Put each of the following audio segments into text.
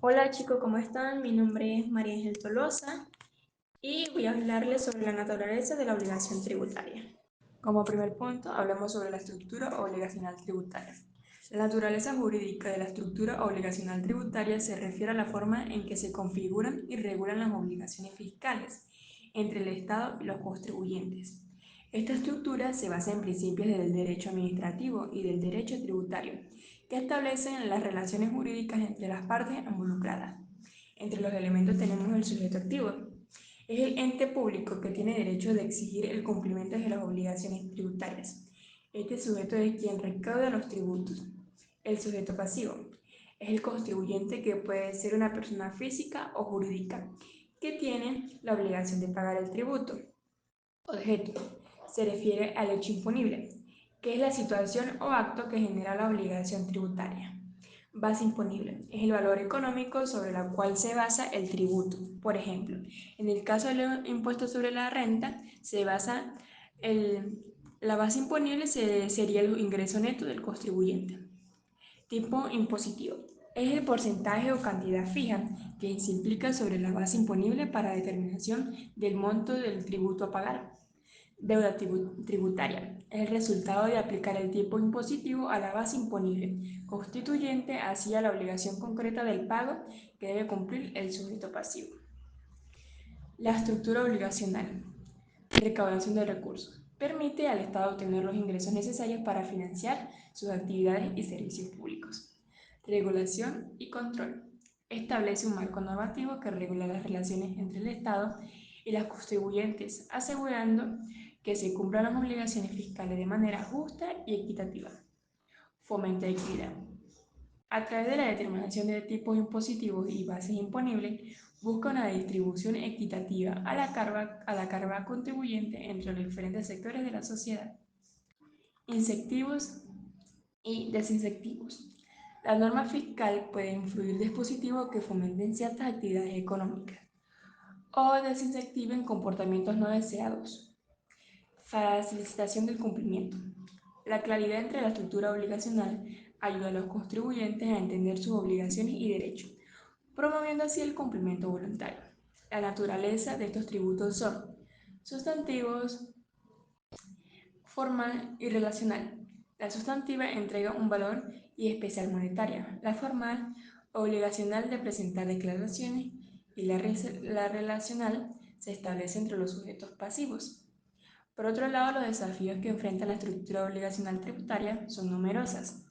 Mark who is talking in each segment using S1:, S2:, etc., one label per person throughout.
S1: Hola chicos, ¿cómo están? Mi nombre es María Ángel Tolosa y voy a hablarles sobre la naturaleza de la obligación tributaria. Como primer punto, hablemos sobre la estructura obligacional tributaria. La naturaleza jurídica de la estructura obligacional tributaria se refiere a la forma en que se configuran y regulan las obligaciones fiscales entre el Estado y los contribuyentes. Esta estructura se basa en principios del derecho administrativo y del derecho tributario, que establecen las relaciones jurídicas entre las partes involucradas. Entre los elementos tenemos el sujeto activo. Es el ente público que tiene derecho de exigir el cumplimiento de las obligaciones tributarias. Este sujeto es quien recauda los tributos. El sujeto pasivo es el contribuyente, que puede ser una persona física o jurídica que tiene la obligación de pagar el tributo. Objeto se refiere al hecho imponible, que es la situación o acto que genera la obligación tributaria. Base imponible es el valor económico sobre el cual se basa el tributo. Por ejemplo, en el caso del impuesto sobre la renta, la base imponible sería el ingreso neto del contribuyente. Tipo impositivo es el porcentaje o cantidad fija que se implica sobre la base imponible para determinación del monto del tributo a pagar. Deuda tributaria es el resultado de aplicar el tipo impositivo a la base imponible, constituyente así a la obligación concreta del pago que debe cumplir el sujeto pasivo. La estructura obligacional. Recaudación de recursos. Permite al Estado obtener los ingresos necesarios para financiar sus actividades y servicios públicos. Regulación y control. Establece un marco normativo que regula las relaciones entre el Estado y los contribuyentes, asegurando que se cumplan las obligaciones fiscales de manera justa y equitativa. Fomenta equidad. A través de la determinación de tipos impositivos y bases imponibles, busca una distribución equitativa a la carga contribuyente entre los diferentes sectores de la sociedad. Incentivos y desincentivos. La norma fiscal puede influir dispositivos que fomenten ciertas actividades económicas o desincentiven comportamientos no deseados. Facilitación del cumplimiento. La claridad entre la estructura obligacional ayuda a los contribuyentes a entender sus obligaciones y derechos, promoviendo así el cumplimiento voluntario. La naturaleza de estos tributos son sustantivos, formal y relacional. La sustantiva entrega un valor y especial monetaria. La formal, obligacional de presentar declaraciones, y la relacional se establece entre los sujetos pasivos. Por otro lado, los desafíos que enfrenta la estructura obligacional tributaria son numerosos.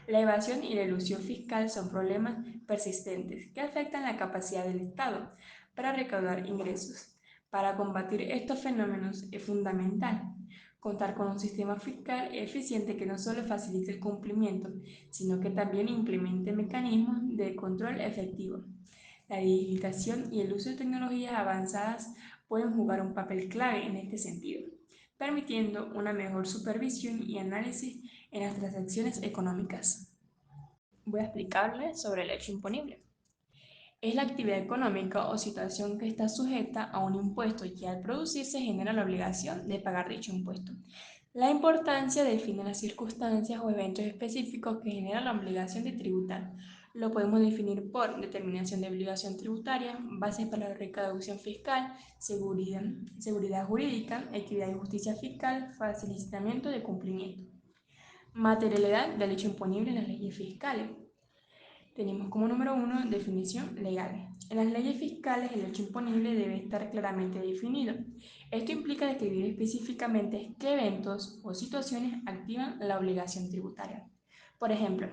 S1: La evasión y la elusión fiscal son problemas persistentes que afectan la capacidad del Estado para recaudar ingresos. Para combatir estos fenómenos es fundamental contar con un sistema fiscal eficiente que no solo facilite el cumplimiento, sino que también implemente mecanismos de control efectivo. La digitalización y el uso de tecnologías avanzadas pueden jugar un papel clave en este sentido, permitiendo una mejor supervisión y análisis en las transacciones económicas. Voy a explicarles sobre el hecho imponible. Es la actividad económica o situación que está sujeta a un impuesto y que al producirse genera la obligación de pagar dicho impuesto. La importancia define las circunstancias o eventos específicos que generan la obligación de tributar. Lo podemos definir por determinación de obligación tributaria, bases para la recaudación fiscal, seguridad jurídica, equidad y justicia fiscal, facilitamiento de cumplimiento. Materialidad del hecho imponible en las leyes fiscales. Tenemos como número 1 definición legal. En las leyes fiscales el hecho imponible debe estar claramente definido. Esto implica describir específicamente qué eventos o situaciones activan la obligación tributaria. Por ejemplo,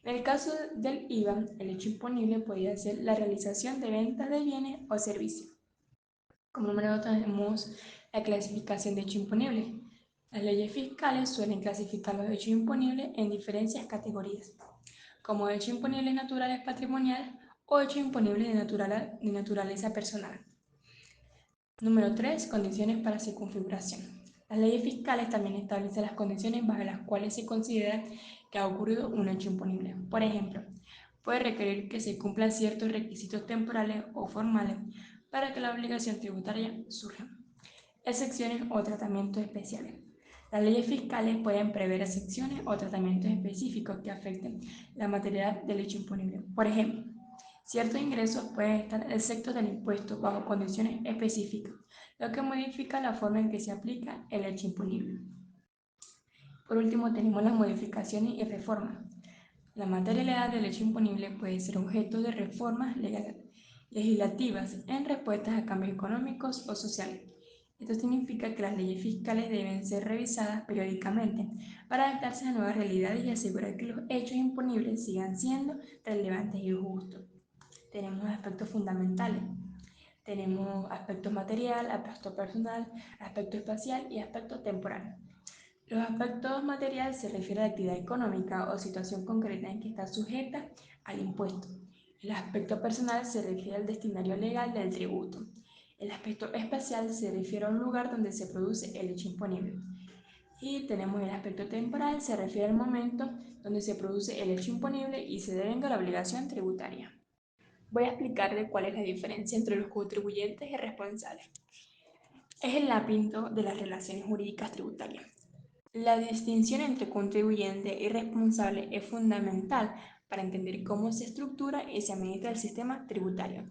S1: en el caso del IVA, el hecho imponible podría ser la realización de ventas de bienes o servicios. Como número 2 tenemos la clasificación de hecho imponible. Las leyes fiscales suelen clasificar los hechos imponibles en diferentes categorías, como hechos imponibles naturales patrimonial o hechos imponibles de naturaleza personal. Número 3. Condiciones para su configuración. Las leyes fiscales también establecen las condiciones bajo las cuales se considera que ha ocurrido un hecho imponible. Por ejemplo, puede requerir que se cumplan ciertos requisitos temporales o formales para que la obligación tributaria surja. Excepciones o tratamientos especiales. Las leyes fiscales pueden prever excepciones o tratamientos específicos que afecten la materialidad del hecho imponible. Por ejemplo, Ciertos ingresos pueden estar exentos del impuesto bajo condiciones específicas, lo que modifica la forma en que se aplica el hecho imponible. Por último, tenemos las modificaciones y reformas. La materialidad del hecho imponible puede ser objeto de reformas legislativas en respuestas a cambios económicos o sociales. Esto significa que las leyes fiscales deben ser revisadas periódicamente para adaptarse a nuevas realidades y asegurar que los hechos imponibles sigan siendo relevantes y justos. Tenemos aspectos fundamentales. Tenemos aspecto material, aspecto personal, aspecto espacial y aspecto temporal. Los aspectos materiales se refieren a la actividad económica o situación concreta en que está sujeta al impuesto. El aspecto personal se refiere al destinario legal del tributo. El aspecto espacial se refiere a un lugar donde se produce el hecho imponible. Y tenemos el aspecto temporal, se refiere al momento donde se produce el hecho imponible y se devenga la obligación tributaria. Voy a explicarle cuál es la diferencia entre los contribuyentes y responsables. Es el laberinto de las relaciones jurídicas tributarias. La distinción entre contribuyente y responsable es fundamental para entender cómo se estructura y se administra el sistema tributario.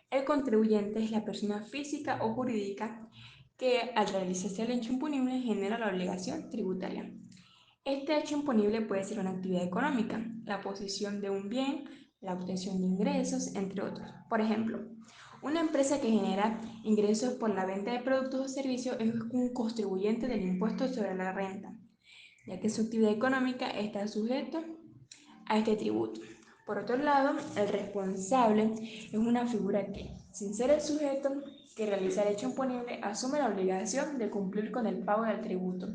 S1: El contribuyente es la persona física o jurídica que al realizarse el hecho imponible genera la obligación tributaria. Este hecho imponible puede ser una actividad económica, la posesión de un bien, la obtención de ingresos, entre otros. Por ejemplo, una empresa que genera ingresos por la venta de productos o servicios es un contribuyente del impuesto sobre la renta, ya que su actividad económica está sujeto a este tributo. Por otro lado, el responsable es una figura que, sin ser el sujeto que realiza el hecho imponible, asume la obligación de cumplir con el pago del tributo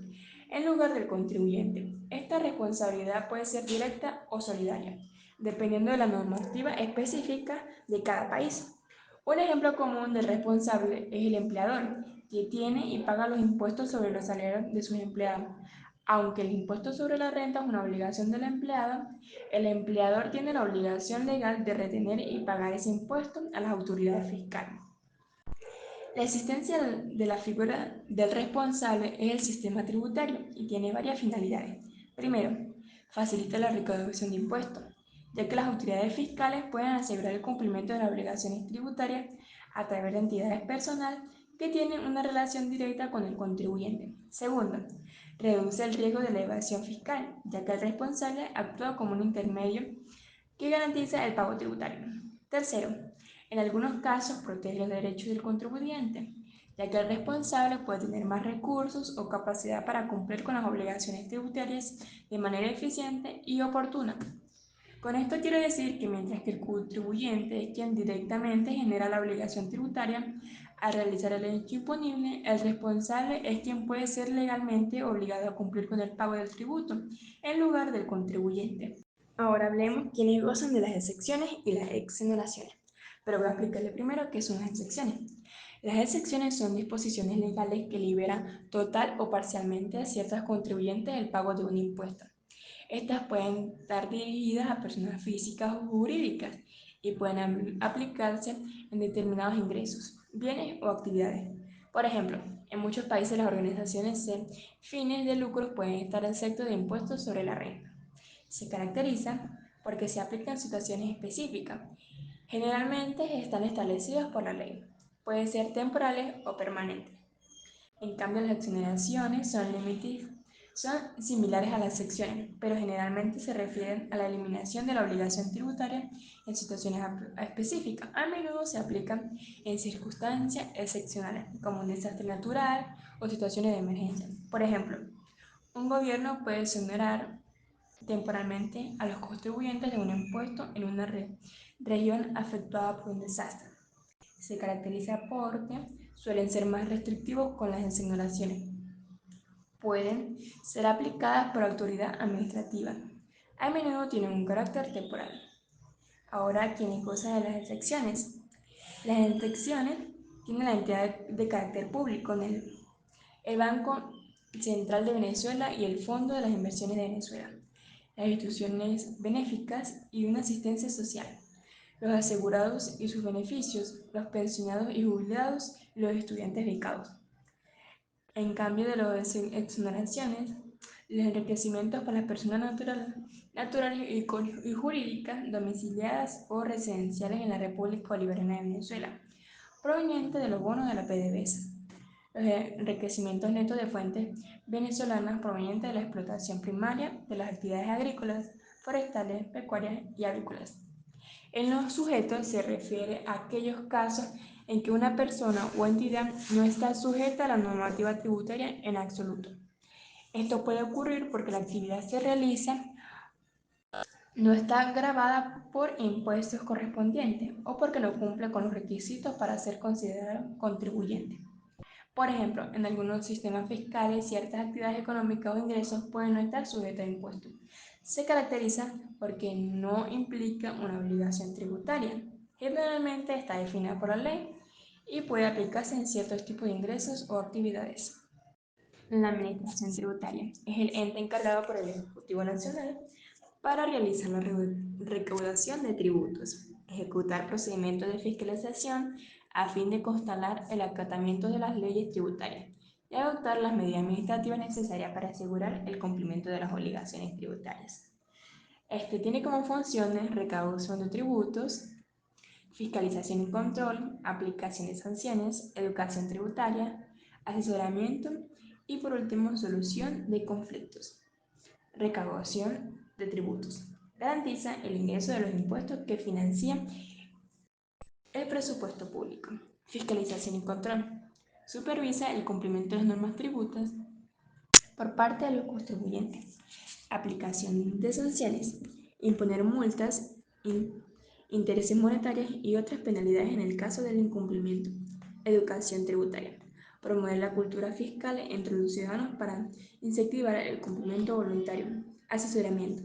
S1: en lugar del contribuyente. Esta responsabilidad puede ser directa o solidaria, dependiendo de la normativa específica de cada país. Un ejemplo común del responsable es el empleador, que tiene y paga los impuestos sobre los salarios de sus empleados. Aunque el impuesto sobre la renta es una obligación del empleado, el empleador tiene la obligación legal de retener y pagar ese impuesto a las autoridades fiscales. La existencia de la figura del responsable es el sistema tributario y tiene varias finalidades. Primero, facilita la recaudación de impuestos, ya que las autoridades fiscales pueden asegurar el cumplimiento de las obligaciones tributarias a través de entidades personales que tienen una relación directa con el contribuyente. Segundo, reduce el riesgo de la evasión fiscal, ya que el responsable actúa como un intermedio que garantiza el pago tributario. Tercero, en algunos casos protege los derechos del contribuyente, ya que el responsable puede tener más recursos o capacidad para cumplir con las obligaciones tributarias de manera eficiente y oportuna. Con esto quiero decir que mientras que el contribuyente es quien directamente genera la obligación tributaria al realizar el hecho imponible, el responsable es quien puede ser legalmente obligado a cumplir con el pago del tributo en lugar del contribuyente. Ahora hablemos quiénes gozan de las excepciones y las exoneraciones. Pero voy a explicarle primero qué son las excepciones. Las excepciones son disposiciones legales que liberan total o parcialmente a ciertos contribuyentes del pago de un impuesto. Estas pueden estar dirigidas a personas físicas o jurídicas y pueden aplicarse en determinados ingresos, bienes o actividades. Por ejemplo, en muchos países las organizaciones sin fines de lucro pueden estar exentos de impuestos sobre la renta. Se caracterizan porque se aplican en situaciones específicas. Generalmente están establecidas por la ley. Pueden ser temporales o permanentes. En cambio, las exoneraciones son similares a las secciones, pero generalmente se refieren a la eliminación de la obligación tributaria en situaciones específicas. A menudo se aplican en circunstancias excepcionales, como un desastre natural o situaciones de emergencia. Por ejemplo, un gobierno puede exonerar temporalmente a los contribuyentes de un impuesto en una región afectada por un desastre. Se caracteriza porque suelen ser más restrictivos con las exoneraciones. Pueden ser aplicadas por autoridad administrativa. A menudo tienen un carácter temporal. Ahora, ¿quiénes gozan de las excepciones? Las excepciones tienen la entidad de carácter público en el Banco Central de Venezuela y el Fondo de las Inversiones de Venezuela, las instituciones benéficas y una asistencia social, los asegurados y sus beneficios, los pensionados y jubilados y los estudiantes becados. En cambio de las exoneraciones, Los enriquecimientos para las personas naturales y jurídicas domiciliadas o residenciales en la República Bolivariana de Venezuela, provenientes de los bonos de la PDVSA. Los enriquecimientos netos de fuentes venezolanas provenientes de la explotación primaria de las actividades agrícolas, forestales, pecuarias y avícolas. En los sujetos se refiere a aquellos casos en que una persona o entidad no está sujeta a la normativa tributaria en absoluto. Esto puede ocurrir porque la actividad se realiza no está gravada por impuestos correspondientes o porque no cumple con los requisitos para ser considerado contribuyente. Por ejemplo, en algunos sistemas fiscales, ciertas actividades económicas o ingresos pueden no estar sujetas a impuestos. Se caracteriza porque no implica una obligación tributaria. Generalmente está definida por la ley y puede aplicarse en ciertos tipos de ingresos o actividades. La Administración Tributaria es el ente encargado por el Ejecutivo Nacional para realizar la recaudación de tributos, ejecutar procedimientos de fiscalización a fin de constatar el acatamiento de las leyes tributarias y adoptar las medidas administrativas necesarias para asegurar el cumplimiento de las obligaciones tributarias. Este tiene como funciones recaudación de tributos, fiscalización y control, aplicación de sanciones, educación tributaria, asesoramiento y por último solución de conflictos. Recaudación de tributos. Garantiza el ingreso de los impuestos que financian el presupuesto público. Fiscalización y control. Supervisa el cumplimiento de las normas tributas por parte de los contribuyentes. Aplicación de sanciones. Imponer multas, intereses monetarios y otras penalidades en el caso del incumplimiento. Educación tributaria. Promover la cultura fiscal entre los ciudadanos para incentivar el cumplimiento voluntario. Asesoramiento.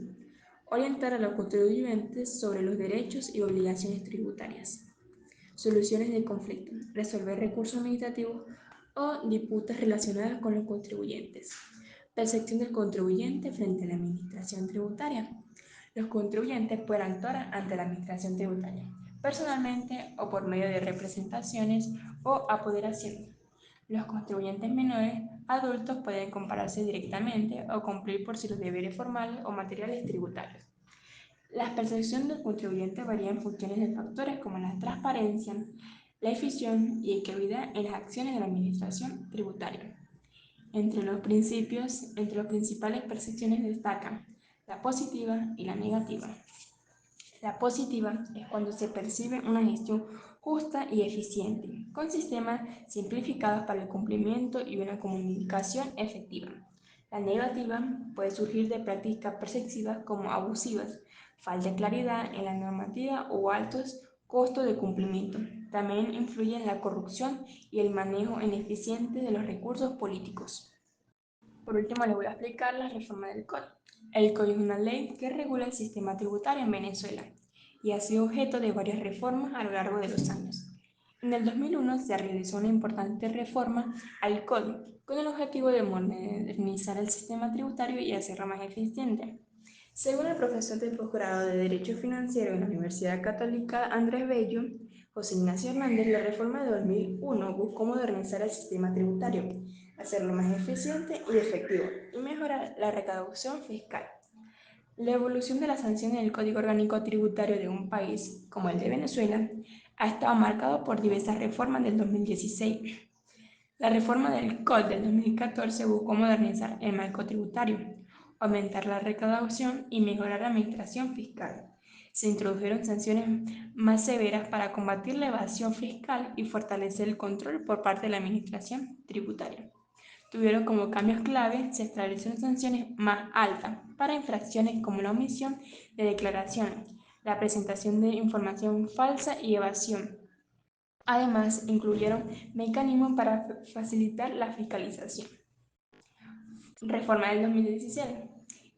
S1: Orientar a los contribuyentes sobre los derechos y obligaciones tributarias. Soluciones de conflicto. Resolver recursos administrativos o disputas relacionadas con los contribuyentes. Percepción del contribuyente frente a la administración tributaria. Los contribuyentes pueden actuar ante la administración tributaria, personalmente o por medio de representaciones o apoderaciones. Los contribuyentes menores adultos pueden compararse directamente o cumplir por sí los deberes formales o materiales tributarios. La percepción del contribuyente varía en funciones de factores como la transparencia, la eficiencia y equidad en las acciones de la administración tributaria. Entre los principales percepciones destacan la positiva y la negativa. La positiva es cuando se percibe una gestión justa y eficiente, con sistemas simplificados para el cumplimiento y una comunicación efectiva. La negativa puede surgir de prácticas perceptivas como abusivas, falta de claridad en la normativa o altos costos de cumplimiento. También influyen la corrupción y el manejo ineficiente de los recursos políticos. Por último, les voy a explicar la reforma del Código. El Código es una ley que regula el sistema tributario en Venezuela y ha sido objeto de varias reformas a lo largo de los años. En el 2001 se realizó una importante reforma al Código con el objetivo de modernizar el sistema tributario y hacerlo más eficiente. Según el profesor de posgrado de Derecho Financiero en la Universidad Católica Andrés Bello, José Ignacio Hernández, la reforma de 2001 buscó modernizar el sistema tributario, hacerlo más eficiente y efectivo y mejorar la recaudación fiscal. La evolución de las sanciones en el Código Orgánico Tributario de un país, como el de Venezuela, ha estado marcado por diversas reformas del 2016. La reforma del COD del 2014 buscó modernizar el marco tributario, aumentar la recaudación y mejorar la administración fiscal. Se introdujeron sanciones más severas para combatir la evasión fiscal y fortalecer el control por parte de la administración tributaria. Tuvieron como cambios clave, se establecieron sanciones más altas para infracciones como la omisión de declaraciones, la presentación de información falsa y evasión. Además, incluyeron mecanismos para facilitar la fiscalización. Reforma del 2017.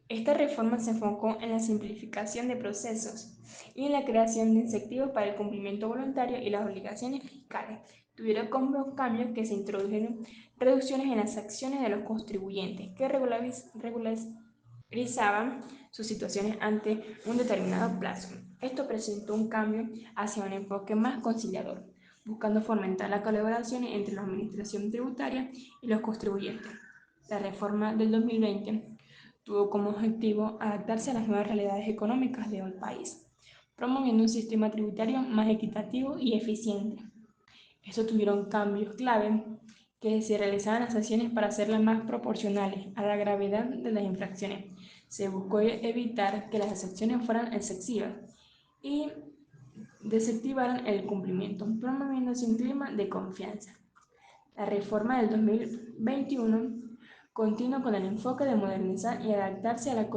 S1: Esta reforma se enfocó en la simplificación de procesos y en la creación de incentivos para el cumplimiento voluntario y las obligaciones fiscales. Tuvieron como cambios que se introdujeron reducciones en las acciones de los contribuyentes que regularizaban sus situaciones ante un determinado plazo. Esto presentó un cambio hacia un enfoque más conciliador, buscando fomentar la colaboración entre la administración tributaria y los contribuyentes. La reforma del 2020 tuvo como objetivo adaptarse a las nuevas realidades económicas del país, promoviendo un sistema tributario más equitativo y eficiente. Estos tuvieron cambios clave que se realizaban las acciones para hacerlas más proporcionales a la gravedad de las infracciones. Se buscó evitar que las acciones fueran excesivas y desactivaran el cumplimiento, promoviéndose un clima de confianza. La reforma del 2021 continuó con el enfoque de modernizar y adaptarse a la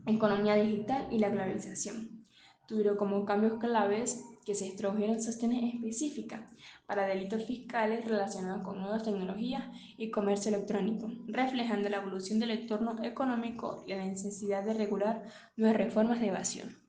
S1: economía digital y la globalización. Tuvieron como cambios claves que se introdujeron sanciones específicas para delitos fiscales relacionados con nuevas tecnologías y comercio electrónico, reflejando la evolución del entorno económico y la necesidad de regular nuevas reformas de evasión.